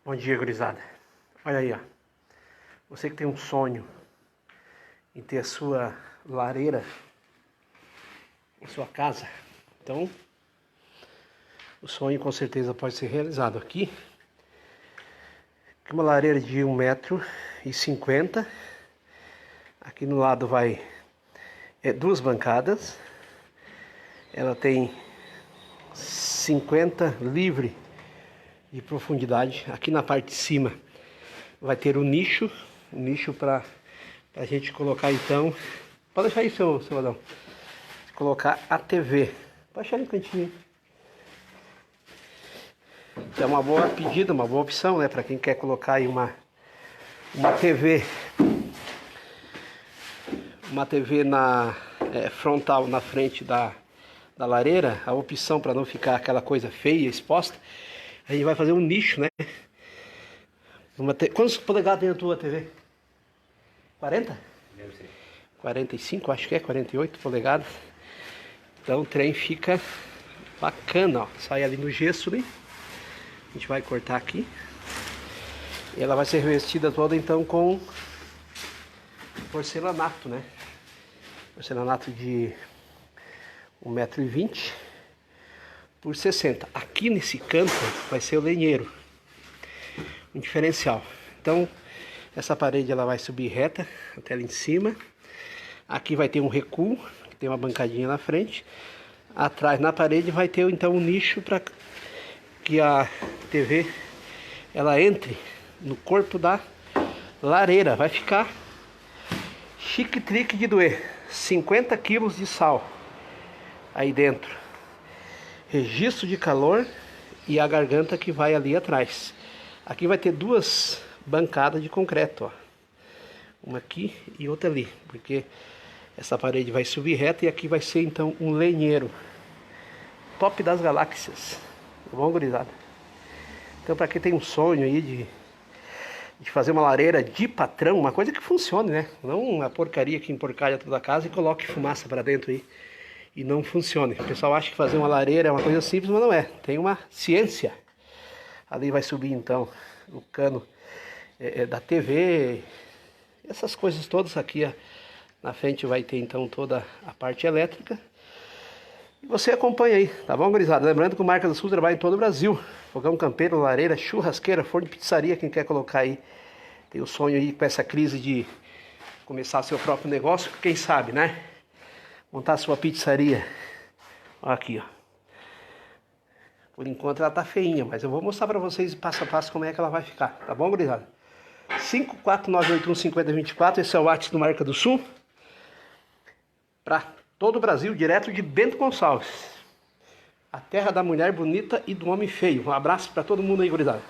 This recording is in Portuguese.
Bom dia, gurizada. Olha aí, ó. Você que tem um sonho em ter a sua lareira em sua casa, então o sonho com certeza pode ser realizado aqui. Uma lareira de 1,50 m. Aqui no lado vai duas bancadas. Ela tem 50 livre de profundidade. Aqui na parte de cima vai ter um nicho para a gente colocar então. Pode deixar aí, seu Adão. Colocar a TV. Pode deixar no cantinho. É uma boa pedida, uma boa opção, né? Para quem quer colocar aí uma TV. Uma TV frontal na frente da lareira. A opção para não ficar aquela coisa feia, exposta. A gente vai fazer um nicho, né? Quantos polegadas tem a tua TV? 40? Deve ser. 45, acho que é 48 polegadas. Então o trem fica bacana, ó. Sai ali no gesso, né? A gente vai cortar aqui. E ela vai ser revestida toda então com porcelanato, né? Porcelanato de 1,20 m por 60. Aqui nesse canto vai ser o lenheiro, um diferencial. Então essa parede ela vai subir reta até lá em cima. Aqui vai ter um recuo, que tem uma bancadinha na frente. Atrás na parede vai ter então um nicho para que a TV ela entre no corpo da lareira. Vai ficar chique-trique de doer. 50 kg de sal aí dentro. Registro de calor e a garganta que vai ali atrás. Aqui vai ter duas bancadas de concreto, ó. Uma aqui e outra ali, porque essa parede vai subir reta e aqui vai ser então um lenheiro. Top das galáxias. Tá bom, gurizada? Então, para quem tem um sonho aí de fazer uma lareira de patrão, uma coisa que funcione, né? Não uma porcaria que emporcalha toda a casa e coloque fumaça para dentro aí e não funcione. O pessoal acha que fazer uma lareira é uma coisa simples, mas não é. Tem uma ciência. Ali vai subir então o cano da TV, essas coisas todas aqui, ó. Na frente vai ter então toda a parte elétrica. E você acompanha aí, tá bom, gurizada? Lembrando que o Marca do Sul trabalha em todo o Brasil. Fogão campeiro, lareira, churrasqueira, forno de pizzaria, quem quer colocar aí. Tem o sonho aí com essa crise de começar seu próprio negócio, quem sabe, né? Montar sua pizzaria. Ó aqui, ó. Por enquanto ela tá feinha, mas eu vou mostrar pra vocês passo a passo como é que ela vai ficar, tá bom, gurizada? 549815024, esse é o WhatsApp do Marca do Sul. Pra todo o Brasil, direto de Bento Gonçalves. A terra da mulher bonita e do homem feio. Um abraço pra todo mundo aí, gurizada.